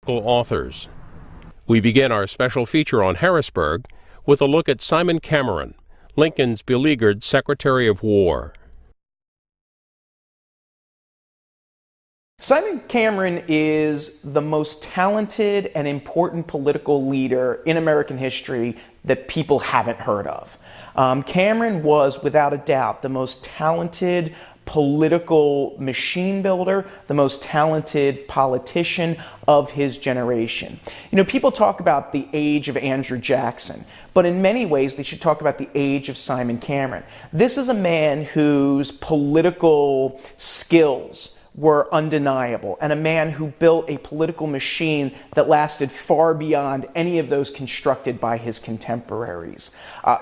biographical authors. We begin our special feature on Harrisburg with a look at Simon Cameron, Lincoln's beleaguered Secretary of War. Simon Cameron is the most talented and important political leader in American history that people haven't heard of. Cameron was, without a doubt, the most talented political machine builder, the most talented politician of his generation. You know, people talk about the age of Andrew Jackson, but in many ways they should talk about the age of Simon Cameron. This is a man whose political skills were undeniable, and a man who built a political machine that lasted far beyond any of those constructed by his contemporaries.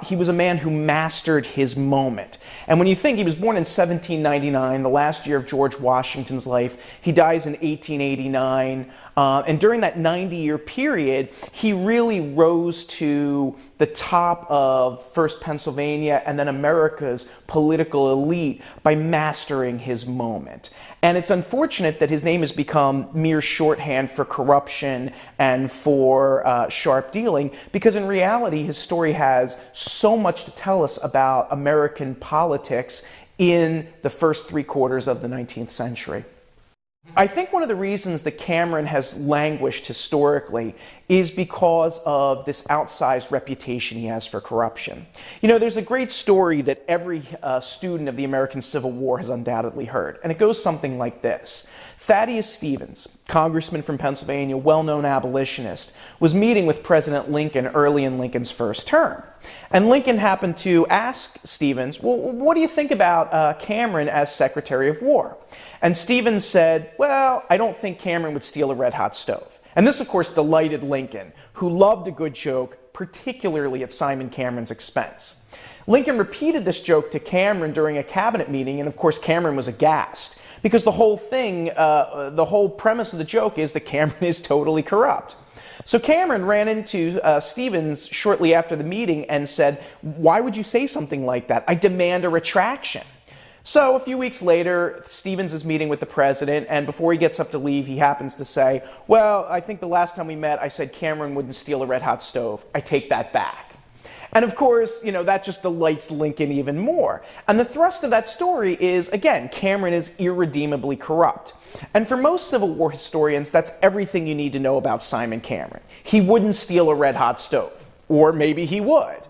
He was a man who mastered his moment. And when you think he was born in 1799, the last year of George Washington's life, he dies in 1889, and during that 90-year period, he really rose to the top of first Pennsylvania and then America's political elite by mastering his moment. And it's unfortunate that his name has become mere shorthand for corruption and for sharp dealing, because in reality his story has so much to tell us about American politics in the first 3/4 of the 19th century. I think one of the reasons that Cameron has languished historically is because of this outsized reputation he has for corruption. You know, there's a great story that every student of the American Civil War has undoubtedly heard, and it goes something like this. Thaddeus Stevens, congressman from Pennsylvania, well-known abolitionist, was meeting with President Lincoln early in Lincoln's first term. And Lincoln happened to ask Stevens, well, what do you think about Cameron as Secretary of War? And Stevens said, well, I don't think Cameron would steal a red-hot stove. And this, of course, delighted Lincoln, who loved a good joke, particularly at Simon Cameron's expense. Lincoln repeated this joke to Cameron during a cabinet meeting, and of course Cameron was aghast, because the whole thing, the whole premise of the joke is that Cameron is totally corrupt. So Cameron ran into Stevens shortly after the meeting and said, why would you say something like that? I demand a retraction. So a few weeks later, Stevens is meeting with the president, and before he gets up to leave, he happens to say, well, I think the last time we met, I said Cameron wouldn't steal a red-hot stove. I take that back. And of course, you know, that just delights Lincoln even more. And the thrust of that story is, again, Cameron is irredeemably corrupt. And for most Civil War historians, that's everything you need to know about Simon Cameron. He wouldn't steal a red-hot stove. Or maybe he would.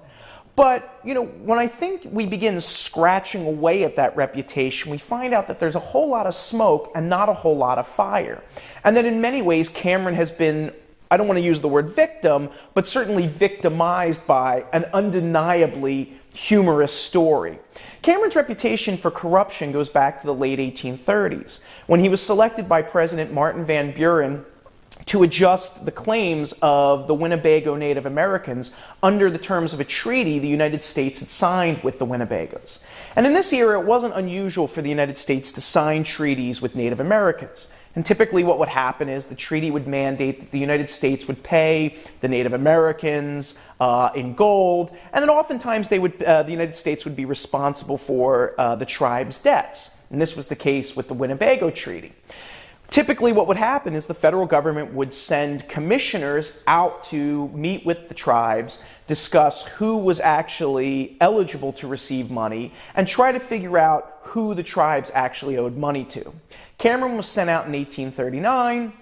But, you know, when I think we begin scratching away at that reputation, we find out that there's a whole lot of smoke and not a whole lot of fire. And that in many ways, Cameron has been, I don't want to use the word victim, but certainly victimized by an undeniably humorous story. Cameron's reputation for corruption goes back to the late 1830s, when he was selected by President Martin Van Buren to adjust the claims of the Winnebago Native Americans under the terms of a treaty the United States had signed with the Winnebagos. And in this era, it wasn't unusual for the United States to sign treaties with Native Americans. And typically what would happen is the treaty would mandate that the United States would pay the Native Americans in gold, and then oftentimes they would, the United States would be responsible for the tribe's debts. And this was the case with the Winnebago Treaty. Typically what would happen is the federal government would send commissioners out to meet with the tribes, discuss who was actually eligible to receive money, and try to figure out who the tribes actually owed money to. Cameron was sent out in 1839.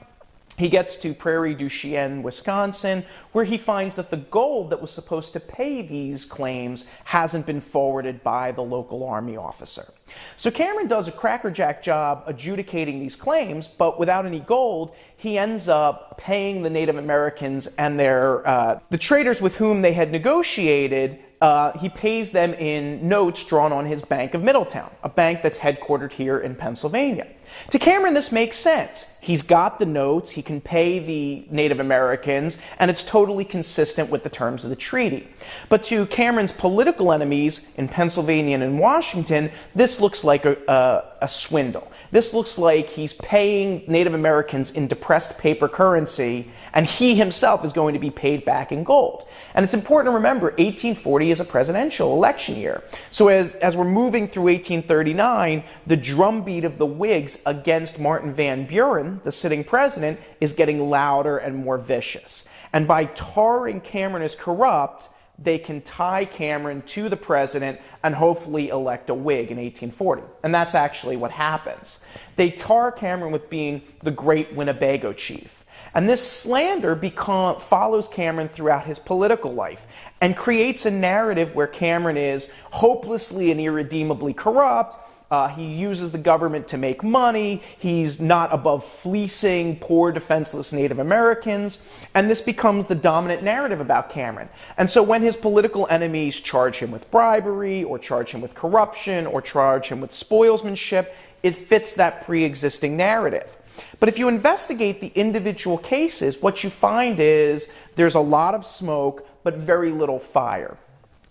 He gets to Prairie du Chien, Wisconsin, where he finds that the gold that was supposed to pay these claims hasn't been forwarded by the local army officer. So Cameron does a crackerjack job adjudicating these claims, but without any gold, he ends up paying the Native Americans and the traders with whom they had negotiated. He pays them in notes drawn on his Bank of Middletown, a bank that's headquartered here in Pennsylvania. To Cameron, this makes sense. He's got the notes, he can pay the Native Americans, and it's totally consistent with the terms of the treaty. But to Cameron's political enemies in Pennsylvania and in Washington, this looks like a swindle. This looks like he's paying Native Americans in depressed paper currency, and he himself is going to be paid back in gold. And it's important to remember, 1840 is a presidential election year. So as we're moving through 1839, the drumbeat of the Whigs against Martin Van Buren, the sitting president, is getting louder and more vicious. And by tarring Cameron as corrupt, they can tie Cameron to the president and hopefully elect a Whig in 1840. And that's actually what happens. They tar Cameron with being the great Winnebago chief. And this slander follows Cameron throughout his political life and creates a narrative where Cameron is hopelessly and irredeemably corrupt. He uses the government to make money. He's not above fleecing poor, defenseless Native Americans. And this becomes the dominant narrative about Cameron. And so when his political enemies charge him with bribery, or charge him with corruption, or charge him with spoilsmanship, it fits that pre-existing narrative. But if you investigate the individual cases, what you find is there's a lot of smoke, but very little fire.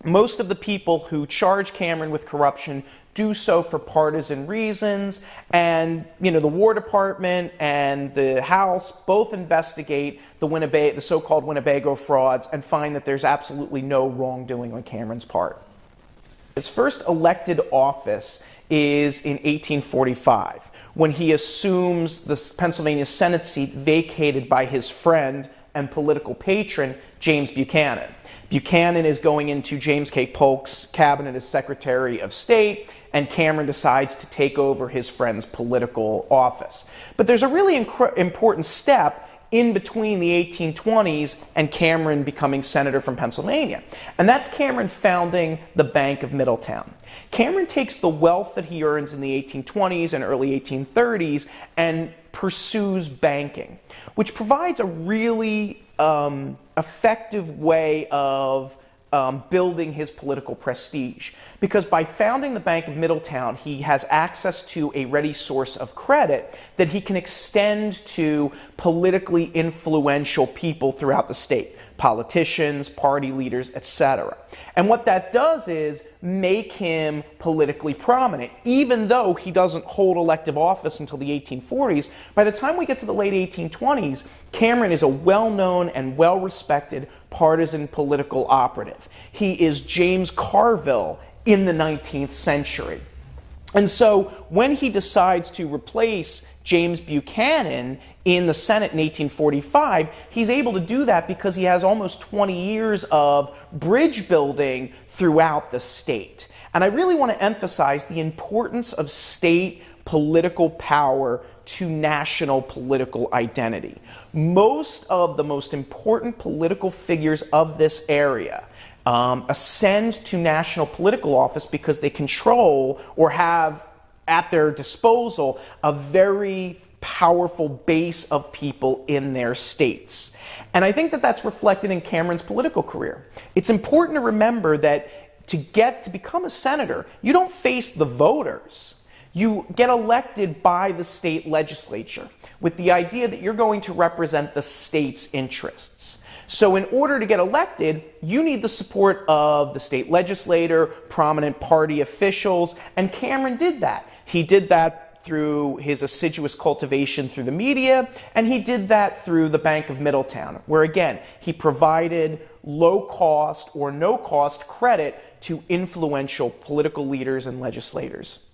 Most of the people who charge Cameron with corruption do so for partisan reasons, and the War Department and the House both investigate the so-called Winnebago frauds and find that there's absolutely no wrongdoing on Cameron's part. His first elected office is in 1845, when he assumes the Pennsylvania Senate seat vacated by his friend and political patron, James Buchanan. Buchanan is going into James K. Polk's cabinet as Secretary of State, and Cameron decides to take over his friend's political office. But there's a really important step in between the 1820s and Cameron becoming senator from Pennsylvania. And that's Cameron founding the Bank of Middletown. Cameron takes the wealth that he earns in the 1820s and early 1830s and pursues banking, which provides a really effective way of building his political prestige. Because by founding the Bank of Middletown, he has access to a ready source of credit that he can extend to politically influential people throughout the state, politicians, party leaders, etc. And what that does is make him politically prominent. Even though he doesn't hold elective office until the 1840s, by the time we get to the late 1820s, Cameron is a well-known and well-respected partisan political operative. He is James Carville in the 19th century. And so when he decides to replace James Buchanan in the Senate in 1845, he's able to do that because he has almost 20 years of bridge building throughout the state. And I really want to emphasize the importance of state political power to national political identity. Most of the most important political figures of this area ascend to national political office because they control or have at their disposal a very powerful base of people in their states. And I think that that's reflected in Cameron's political career. It's important to remember that to become a senator, you don't face the voters. You get elected by the state legislature with the idea that you're going to represent the state's interests. So in order to get elected, you need the support of the state legislator, prominent party officials, and Cameron did that. He did that through his assiduous cultivation through the media, and he did that through the Bank of Middletown, where again, he provided low-cost or no-cost credit to influential political leaders and legislators.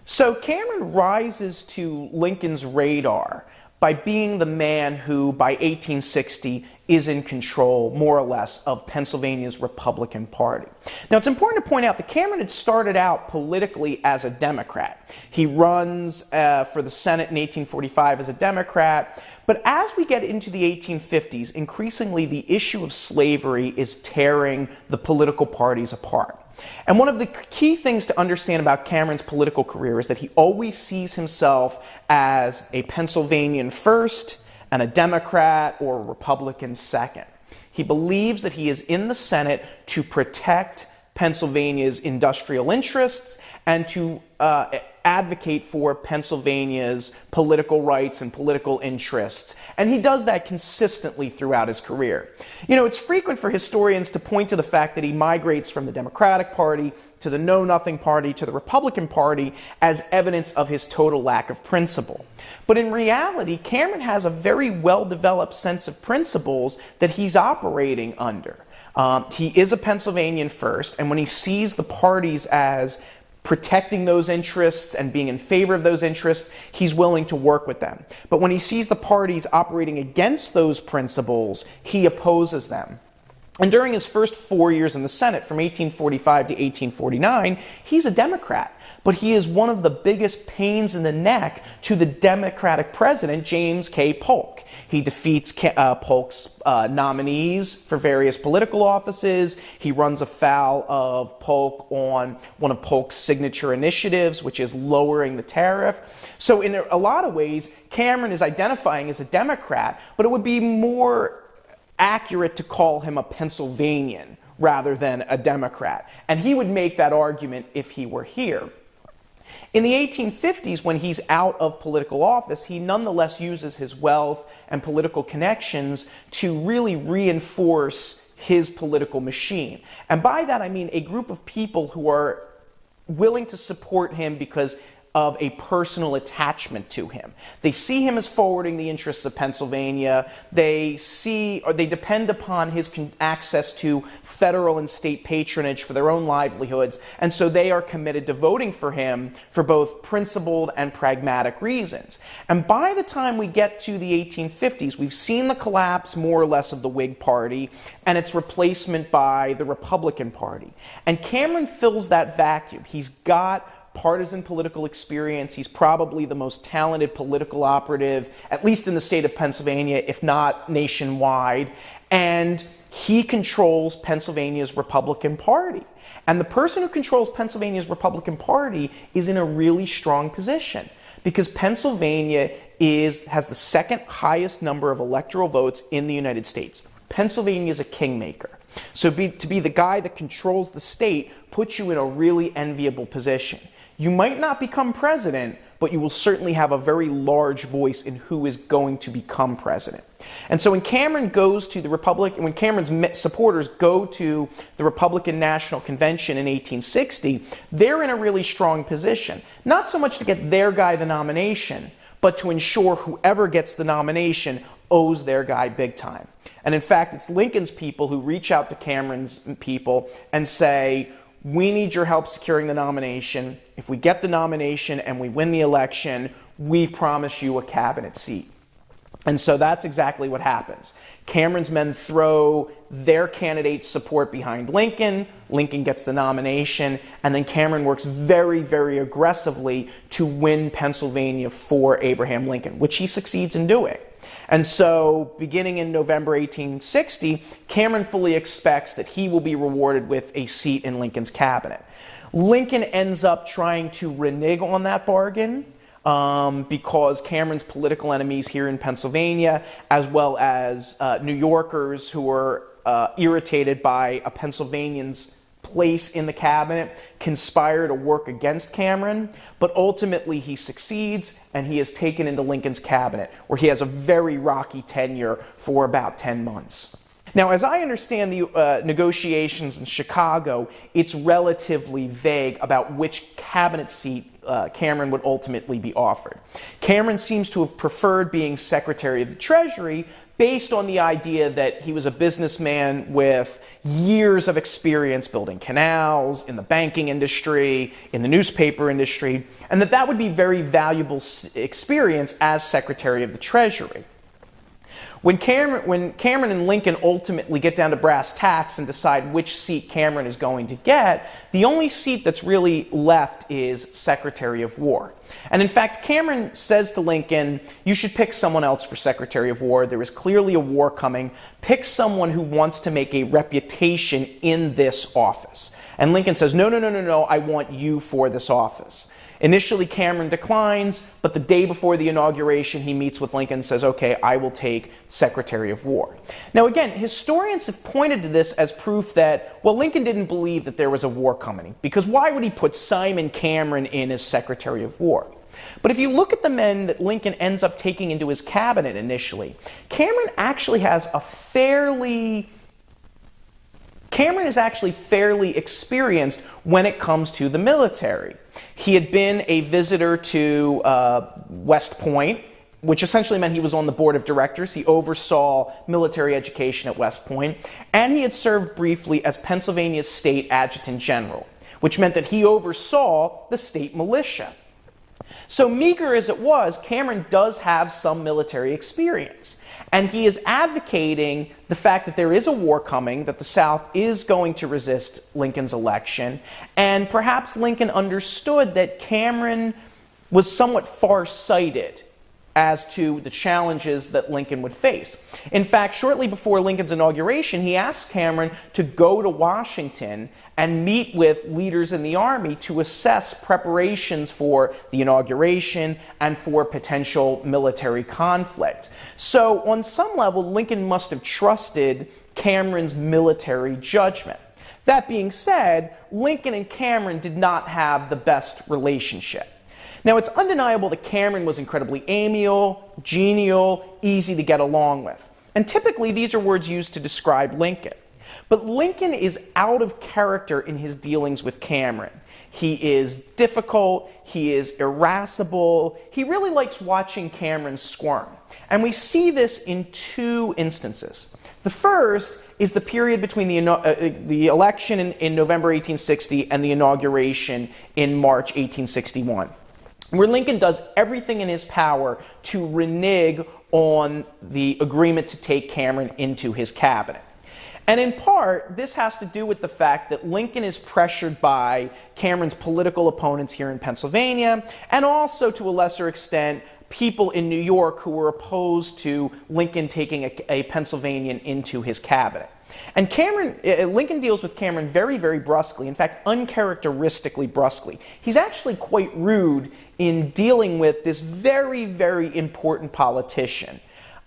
So Cameron rises to Lincoln's radar by being the man who, by 1860, is in control, more or less, of Pennsylvania's Republican Party. Now, it's important to point out that Cameron had started out politically as a Democrat. He runs for the Senate in 1845 as a Democrat. But as we get into the 1850s, increasingly the issue of slavery is tearing the political parties apart. And one of the key things to understand about Cameron's political career is that he always sees himself as a Pennsylvanian first and a Democrat or a Republican second. He believes that he is in the Senate to protect Pennsylvania's industrial interests and to advocate for Pennsylvania's political rights and political interests. And he does that consistently throughout his career. You know, it's frequent for historians to point to the fact that he migrates from the Democratic Party to the Know-Nothing Party to the Republican Party as evidence of his total lack of principle. But in reality, Cameron has a very well-developed sense of principles that he's operating under. He is a Pennsylvanian first, and when he sees the parties as protecting those interests and being in favor of those interests, he's willing to work with them. But when he sees the parties operating against those principles, he opposes them. And during his first 4 years in the Senate, from 1845 to 1849, he's a Democrat. But he is one of the biggest pains in the neck to the Democratic president, James K. Polk. He defeats Polk's nominees for various political offices. He runs afoul of Polk on one of Polk's signature initiatives, which is lowering the tariff. So in a lot of ways, Cameron is identifying as a Democrat, but it would be more accurate to call him a Pennsylvanian rather than a Democrat. And he would make that argument if he were here. In the 1850s, when he's out of political office, he nonetheless uses his wealth and political connections to really reinforce his political machine. And by that, I mean a group of people who are willing to support him because of a personal attachment to him. They see him as forwarding the interests of Pennsylvania. They depend upon his access to federal and state patronage for their own livelihoods, and so they are committed to voting for him for both principled and pragmatic reasons. And by the time we get to the 1850s, we've seen the collapse more or less of the Whig Party and its replacement by the Republican Party. And Cameron fills that vacuum. He's got partisan political experience. He's probably the most talented political operative, at least in the state of Pennsylvania, if not nationwide. And he controls Pennsylvania's Republican Party. And the person who controls Pennsylvania's Republican Party is in a really strong position because Pennsylvania has the second highest number of electoral votes in the United States. Pennsylvania is a kingmaker. So to be the guy that controls the state puts you in a really enviable position. You might not become president, but you will certainly have a very large voice in who is going to become president. And so when Cameron's supporters go to the Republican National Convention in 1860, they're in a really strong position. Not so much to get their guy the nomination, but to ensure whoever gets the nomination owes their guy big time. And in fact, it's Lincoln's people who reach out to Cameron's people and say, we need your help securing the nomination. If we get the nomination and we win the election, we promise you a cabinet seat. And so that's exactly what happens. Cameron's men throw their candidate's support behind Lincoln. Lincoln gets the nomination. And then Cameron works very, very aggressively to win Pennsylvania for Abraham Lincoln, which he succeeds in doing. And so, beginning in November 1860, Cameron fully expects that he will be rewarded with a seat in Lincoln's cabinet. Lincoln ends up trying to renege on that bargain because Cameron's political enemies here in Pennsylvania, as well as New Yorkers who were irritated by a Pennsylvanian's place in the cabinet, conspire to work against Cameron, but ultimately he succeeds and he is taken into Lincoln's cabinet, where he has a very rocky tenure for about 10 months. Now, as I understand the negotiations in Chicago, it's relatively vague about which cabinet seat Cameron would ultimately be offered. Cameron seems to have preferred being Secretary of the Treasury based on the idea that he was a businessman with years of experience building canals, in the banking industry, in the newspaper industry, and that would be very valuable experience as Secretary of the Treasury. When Cameron and Lincoln ultimately get down to brass tacks and decide which seat Cameron is going to get, the only seat that's really left is Secretary of War. And in fact, Cameron says to Lincoln, you should pick someone else for Secretary of War. There is clearly a war coming. Pick someone who wants to make a reputation in this office. And Lincoln says, no, I want you for this office. Initially, Cameron declines, but the day before the inauguration, he meets with Lincoln and says, okay, I will take Secretary of War. Now, again, historians have pointed to this as proof that, well, Lincoln didn't believe that there was a war coming, because why would he put Simon Cameron in as Secretary of War? But if you look at the men that Lincoln ends up taking into his cabinet initially, Cameron is actually fairly experienced when it comes to the military. He had been a visitor to West Point, which essentially meant he was on the board of directors. He oversaw military education at West Point, and he had served briefly as Pennsylvania's state adjutant general, which meant that he oversaw the state militia. So meager as it was, Cameron does have some military experience. And he is advocating the fact that there is a war coming, that the South is going to resist Lincoln's election, and perhaps Lincoln understood that Cameron was somewhat far-sighted as to the challenges that Lincoln would face. In fact, shortly before Lincoln's inauguration, he asked Cameron to go to Washington and meet with leaders in the Army to assess preparations for the inauguration and for potential military conflict. So, on some level, Lincoln must have trusted Cameron's military judgment. That being said, Lincoln and Cameron did not have the best relationship. Now, it's undeniable that Cameron was incredibly amiable, genial, easy to get along with. And typically, these are words used to describe Lincoln. But Lincoln is out of character in his dealings with Cameron. He is difficult, he is irascible, he really likes watching Cameron squirm. And we see this in two instances. The first is the period between the election in November 1860 and the inauguration in March 1861. Where Lincoln does everything in his power to renege on the agreement to take Cameron into his cabinet. And in part, this has to do with the fact that Lincoln is pressured by Cameron's political opponents here in Pennsylvania, and also, to a lesser extent, people in New York who were opposed to Lincoln taking a Pennsylvanian into his cabinet. And Lincoln deals with Cameron very, very brusquely, in fact, uncharacteristically brusquely. He's actually quite rude in dealing with this very, very important politician.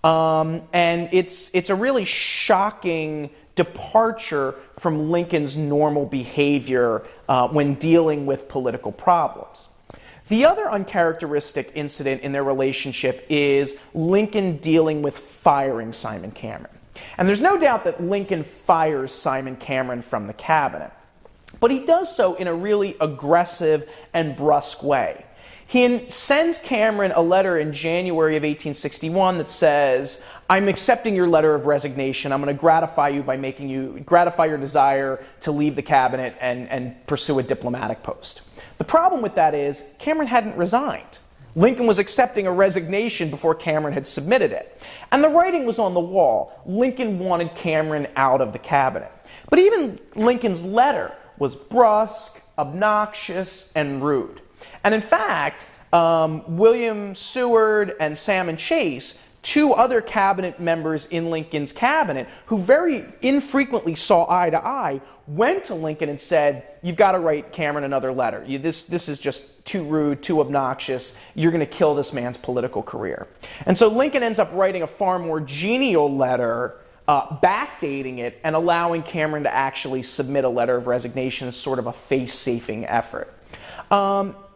And it's a really shocking departure from Lincoln's normal behavior when dealing with political problems. The other uncharacteristic incident in their relationship is Lincoln dealing with firing Simon Cameron. And there's no doubt that Lincoln fires Simon Cameron from the cabinet. But he does so in a really aggressive and brusque way. He sends Cameron a letter in January of 1861 that says, "I'm accepting your letter of resignation. I'm going to gratify you by making you gratify your desire to leave the cabinet and pursue a diplomatic post." The problem with that is Cameron hadn't resigned. Lincoln was accepting a resignation before Cameron had submitted it. And the writing was on the wall. Lincoln wanted Cameron out of the cabinet. But even Lincoln's letter was brusque, obnoxious, and rude. And in fact, William Seward and Salmon Chase, two other cabinet members in Lincoln's cabinet, who very infrequently saw eye to eye, went to Lincoln and said, "You've got to write Cameron another letter. This is just too rude, too obnoxious. You're going to kill this man's political career." And so Lincoln ends up writing a far more genial letter, backdating it and allowing Cameron to actually submit a letter of resignation as sort of a face-safing effort.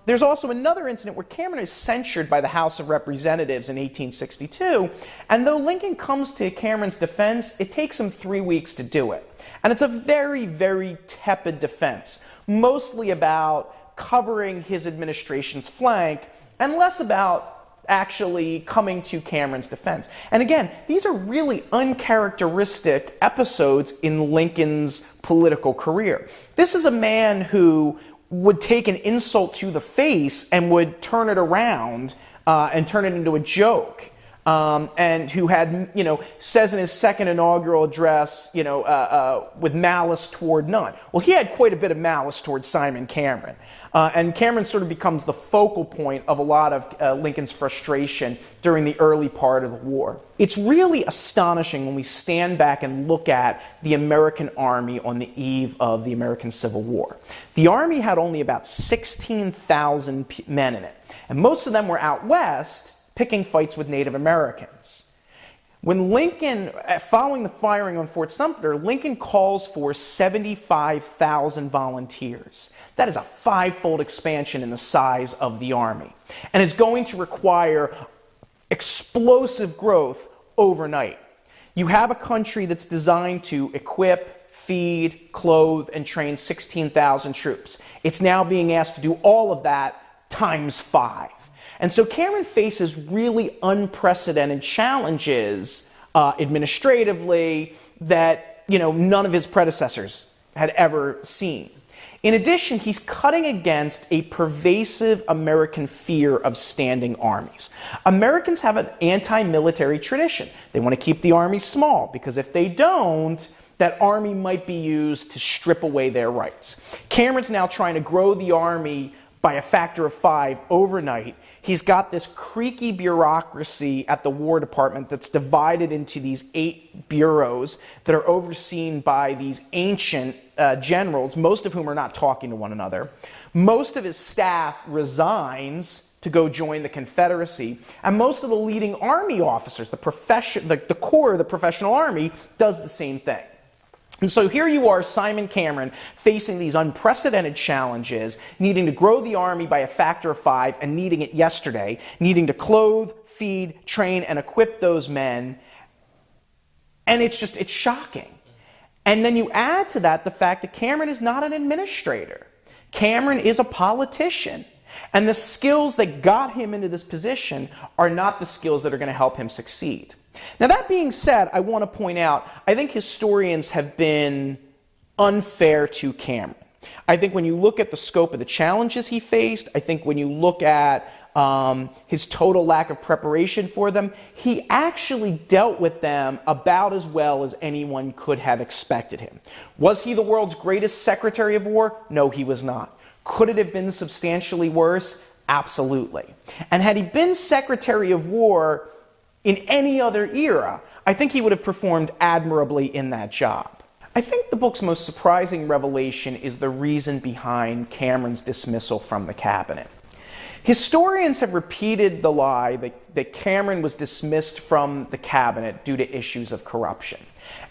There's also another incident where Cameron is censured by the House of Representatives in 1862, and though Lincoln comes to Cameron's defense, it takes him 3 weeks to do it. And it's a very, very tepid defense, mostly about covering his administration's flank and less about actually coming to Cameron's defense. And again, these are really uncharacteristic episodes in Lincoln's political career. This is a man who would take an insult to the face and would turn it around and turn it into a joke. And who had, says in his second inaugural address, with malice toward none. Well, he had quite a bit of malice toward Simon Cameron. And Cameron sort of becomes the focal point of a lot of Lincoln's frustration during the early part of the war. It's really astonishing when we stand back and look at the American Army on the eve of the American Civil War. The Army had only about 16,000 men in it, and most of them were out west picking fights with Native Americans. When Lincoln, following the firing on Fort Sumter, Lincoln calls for 75,000 volunteers. That is a five-fold expansion in the size of the Army, and is going to require explosive growth overnight. You have a country that's designed to equip, feed, clothe, and train 16,000 troops. It's now being asked to do all of that times 5. And so Cameron faces really unprecedented challenges administratively that none of his predecessors had ever seen. In addition, he's cutting against a pervasive American fear of standing armies. Americans have an anti-military tradition. They want to keep the army small because if they don't, that army might be used to strip away their rights. Cameron's now trying to grow the army by a factor of 5 overnight. He's got this creaky bureaucracy at the War Department that's divided into these 8 bureaus that are overseen by these ancient generals, most of whom are not talking to one another. Most of his staff resigns to go join the Confederacy, and most of the leading army officers, the core of the professional army, does the same thing. And so here you are, Simon Cameron, facing these unprecedented challenges, needing to grow the army by a factor of 5 and needing it yesterday, needing to clothe, feed, train, and equip those men. And it's shocking. And then you add to that the fact that Cameron is not an administrator. Cameron is a politician. And the skills that got him into this position are not the skills that are going to help him succeed. Now, that being said, I want to point out, I think historians have been unfair to Cameron. I think when you look at the scope of the challenges he faced, I think when you look at his total lack of preparation for them, he actually dealt with them about as well as anyone could have expected him. Was he the world's greatest Secretary of War? No, he was not. Could it have been substantially worse? Absolutely. And had he been Secretary of War in any other era, I think he would have performed admirably in that job. I think the book's most surprising revelation is the reason behind Cameron's dismissal from the cabinet. Historians have repeated the lie that Cameron was dismissed from the cabinet due to issues of corruption.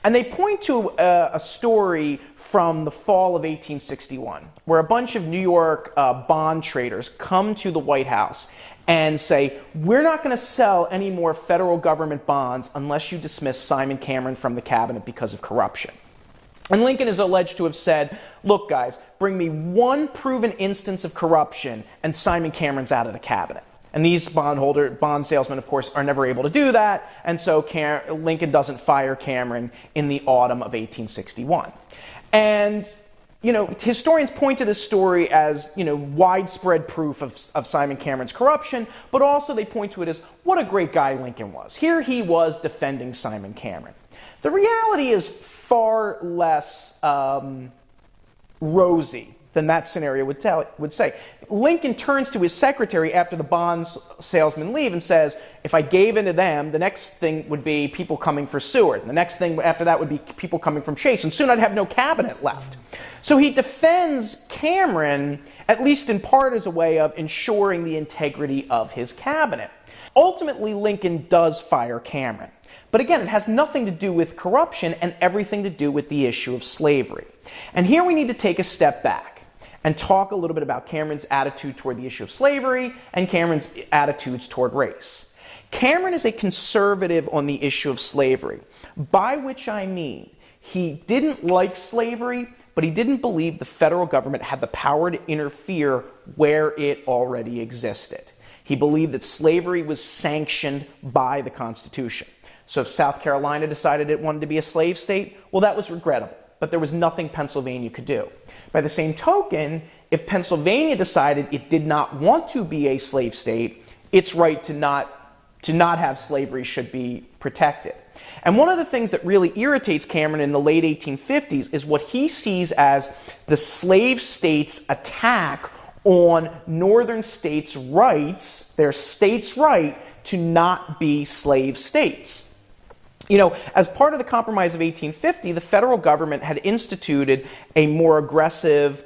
And they point to a story from the fall of 1861, where a bunch of New York bond traders come to the White House and say, we're not going to sell any more federal government bonds unless you dismiss Simon Cameron from the cabinet because of corruption. And Lincoln is alleged to have said, look guys, bring me one proven instance of corruption and Simon Cameron's out of the cabinet. And these bond salesmen, of course, are never able to do that, and so Lincoln doesn't fire Cameron in the autumn of 1861. And historians point to this story as, widespread proof of Simon Cameron's corruption, but also they point to it as what a great guy Lincoln was. Here he was defending Simon Cameron. The reality is far less rosy than that scenario would say. Lincoln turns to his secretary after the bond salesmen leave and says, if I gave in to them, the next thing would be people coming for Seward. And the next thing after that would be people coming from Chase. And soon I'd have no cabinet left. So he defends Cameron, at least in part as a way of ensuring the integrity of his cabinet. Ultimately, Lincoln does fire Cameron. But again, it has nothing to do with corruption and everything to do with the issue of slavery. And here we need to take a step back and talk a little bit about Cameron's attitude toward the issue of slavery and Cameron's attitudes toward race. Cameron is a conservative on the issue of slavery, by which I mean he didn't like slavery, but he didn't believe the federal government had the power to interfere where it already existed. He believed that slavery was sanctioned by the Constitution. So if South Carolina decided it wanted to be a slave state, well, that was regrettable, but there was nothing Pennsylvania could do. By the same token, if Pennsylvania decided it did not want to be a slave state, its right to not have slavery should be protected. And one of the things that really irritates Cameron in the late 1850s is what he sees as the slave states' attack on northern states' rights, their states' right to not be slave states. As part of the Compromise of 1850, the federal government had instituted a more aggressive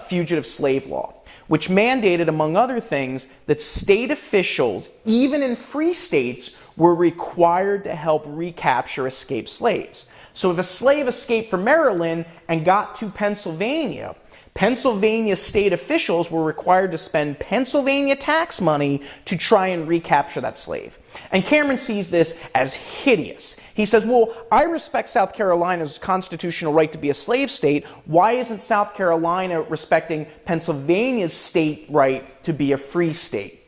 fugitive slave law, which mandated, among other things, that state officials, even in free states, were required to help recapture escaped slaves. So if a slave escaped from Maryland and got to Pennsylvania, Pennsylvania state officials were required to spend Pennsylvania tax money to try and recapture that slave. And Cameron sees this as hideous. He says, well, I respect South Carolina's constitutional right to be a slave state. Why isn't South Carolina respecting Pennsylvania's state right to be a free state?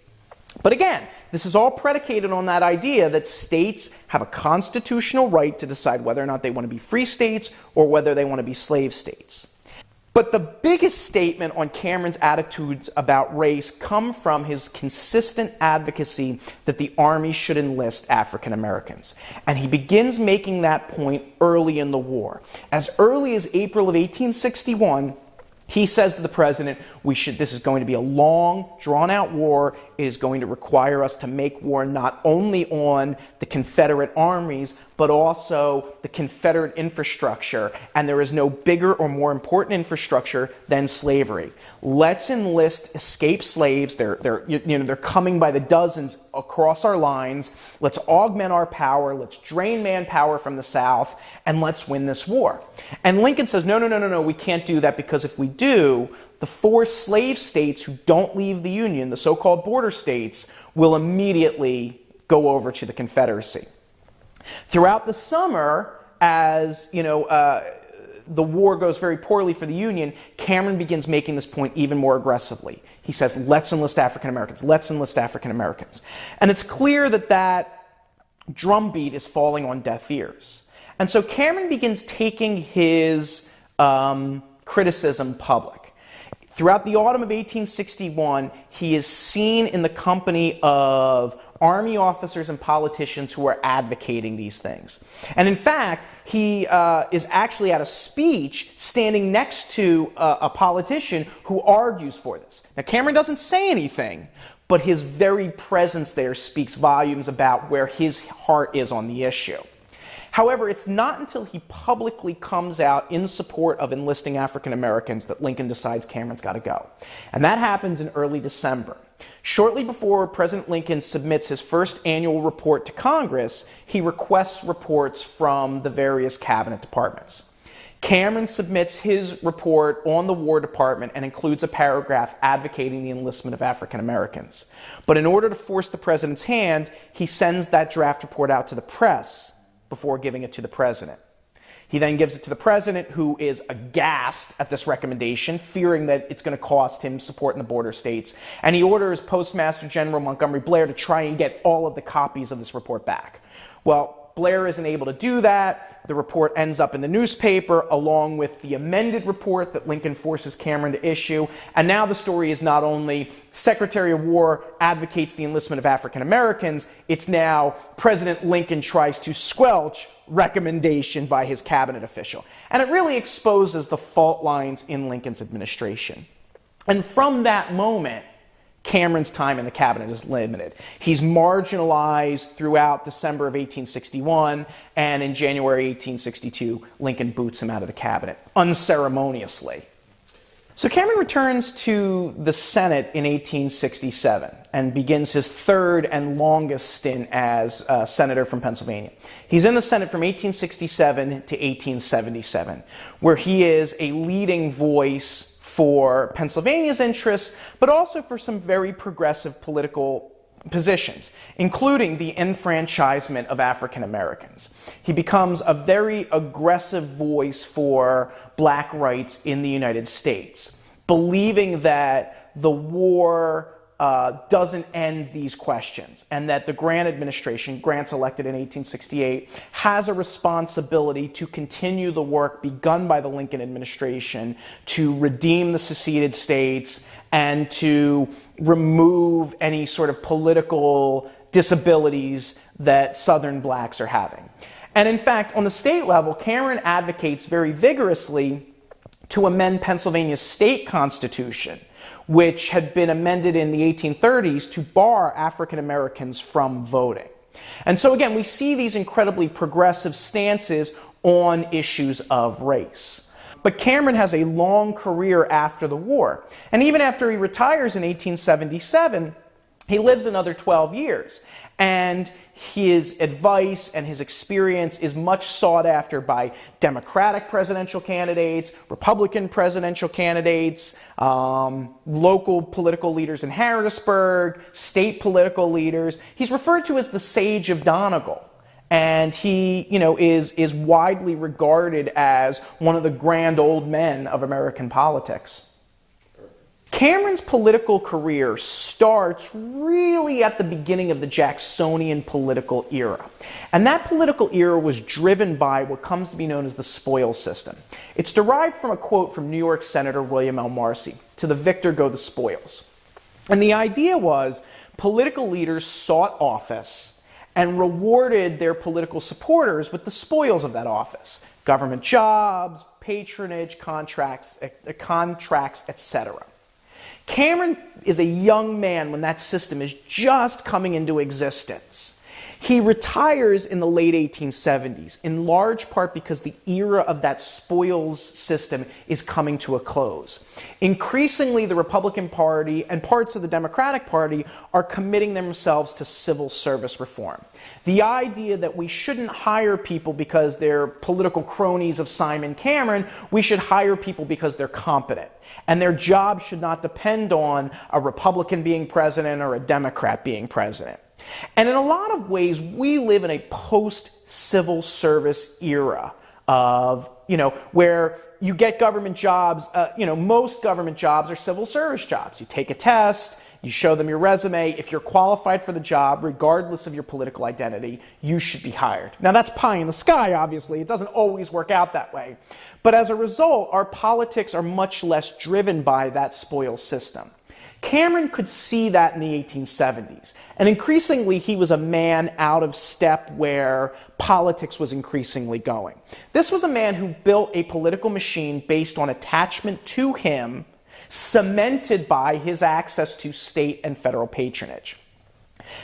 But again, this is all predicated on that idea that states have a constitutional right to decide whether or not they want to be free states or whether they want to be slave states. But the biggest statement on Cameron's attitudes about race come from his consistent advocacy that the Army should enlist African Americans. And he begins making that point early in the war. As early as April of 1861, he says to the president, this is going to be a long, drawn-out war. It is going to require us to make war not only on the Confederate armies, but also the Confederate infrastructure. And there is no bigger or more important infrastructure than slavery. Let's enlist escaped slaves. They're coming by the dozens across our lines. Let's augment our power. Let's drain manpower from the South, and let's win this war. And Lincoln says, no, we can't do that, because if we do, the 4 slave states who don't leave the Union, the so-called border states, will immediately go over to the Confederacy. Throughout the summer, as the war goes very poorly for the Union, Cameron begins making this point even more aggressively. He says, let's enlist African Americans, let's enlist African Americans. And it's clear that that drumbeat is falling on deaf ears. And so Cameron begins taking his criticism public. Throughout the autumn of 1861, he is seen in the company of Army officers and politicians who are advocating these things. And in fact, he is actually at a speech standing next to a politician who argues for this. Now, Cameron doesn't say anything, but his very presence there speaks volumes about where his heart is on the issue. However, it's not until he publicly comes out in support of enlisting African Americans that Lincoln decides Cameron's got to go. And that happens in early December. Shortly before President Lincoln submits his first annual report to Congress, he requests reports from the various cabinet departments. Cameron submits his report on the War Department and includes a paragraph advocating the enlistment of African Americans. But in order to force the president's hand, he sends that draft report out to the press before giving it to the president. He then gives it to the president, who is aghast at this recommendation, fearing that it's going to cost him support in the border states. And he orders Postmaster General Montgomery Blair to try and get all of the copies of this report back. Well, Blair isn't able to do that. The report ends up in the newspaper, along with the amended report that Lincoln forces Cameron to issue. And now the story is not only Secretary of War advocates the enlistment of African Americans, it's now President Lincoln tries to squelch recommendation by his cabinet official. And it really exposes the fault lines in Lincoln's administration. And from that moment, Cameron's time in the cabinet is limited. He's marginalized throughout December of 1861, and in January 1862, Lincoln boots him out of the cabinet, unceremoniously. So Cameron returns to the Senate in 1867 and begins his third and longest stint as senator from Pennsylvania. He's in the Senate from 1867 to 1877, where he is a leading voice for Pennsylvania's interests, but also for some very progressive political positions, including the enfranchisement of African Americans. He becomes a very aggressive voice for black rights in the United States, believing that the war doesn't end these questions, and that the Grant administration, Grant's elected in 1868, has a responsibility to continue the work begun by the Lincoln administration to redeem the seceded states and to remove any sort of political disabilities that Southern blacks are having. And in fact, on the state level, Cameron advocates very vigorously to amend Pennsylvania's state constitution, which had been amended in the 1830s to bar African Americans from voting. And so again, we see these incredibly progressive stances on issues of race. But Cameron has a long career after the war. And even after he retires in 1877, he lives another 12 years. And his advice and his experience is much sought after by Democratic presidential candidates, Republican presidential candidates, local political leaders in Harrisburg, state political leaders. He's referred to as the Sage of Donegal. And he, is widely regarded as one of the grand old men of American politics. Cameron's political career starts really at the beginning of the Jacksonian political era. And that political era was driven by what comes to be known as the spoils system. It's derived from a quote from New York Senator William L. Marcy, "To the victor go the spoils." And the idea was political leaders sought office and rewarded their political supporters with the spoils of that office: government jobs, patronage, contracts, etc. Cameron is a young man when that system is just coming into existence. He retires in the late 1870s, in large part because the era of that spoils system is coming to a close. Increasingly, the Republican Party and parts of the Democratic Party are committing themselves to civil service reform. The idea that we shouldn't hire people because they're political cronies of Simon Cameron, we should hire people because they're competent. And their job should not depend on a Republican being president or a Democrat being president. And in a lot of ways, we live in a post-civil service era of, where you get government jobs. Most government jobs are civil service jobs. You take a test, you show them your resume. If you're qualified for the job, regardless of your political identity, you should be hired. Now, that's pie in the sky, obviously. It doesn't always work out that way. But as a result, our politics are much less driven by that spoils system. Cameron could see that in the 1870s. And increasingly, he was a man out of step where politics was increasingly going. This was a man who built a political machine based on attachment to him, cemented by his access to state and federal patronage.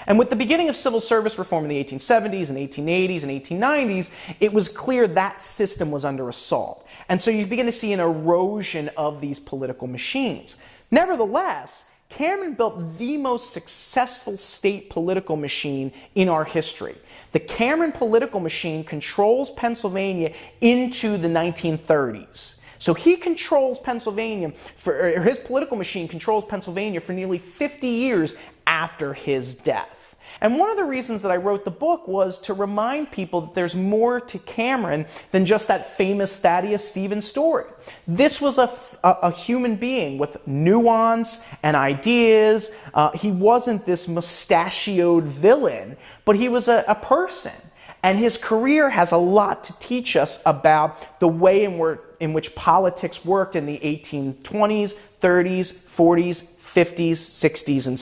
And with the beginning of civil service reform in the 1870s and 1880s and 1890s, it was clear that system was under assault. And so you begin to see an erosion of these political machines. Nevertheless, Cameron built the most successful state political machine in our history. The Cameron political machine controls Pennsylvania into the 1930s. So he controls Pennsylvania, his political machine controls Pennsylvania for nearly 50 years after his death. And one of the reasons that I wrote the book was to remind people that there's more to Cameron than just that famous Thaddeus Stevens story. This was a human being with nuance and ideas. He wasn't this mustachioed villain, but he was a person. And his career has a lot to teach us about the way in which politics worked in the 1820s, 30s, 40s, 50s, 60s, and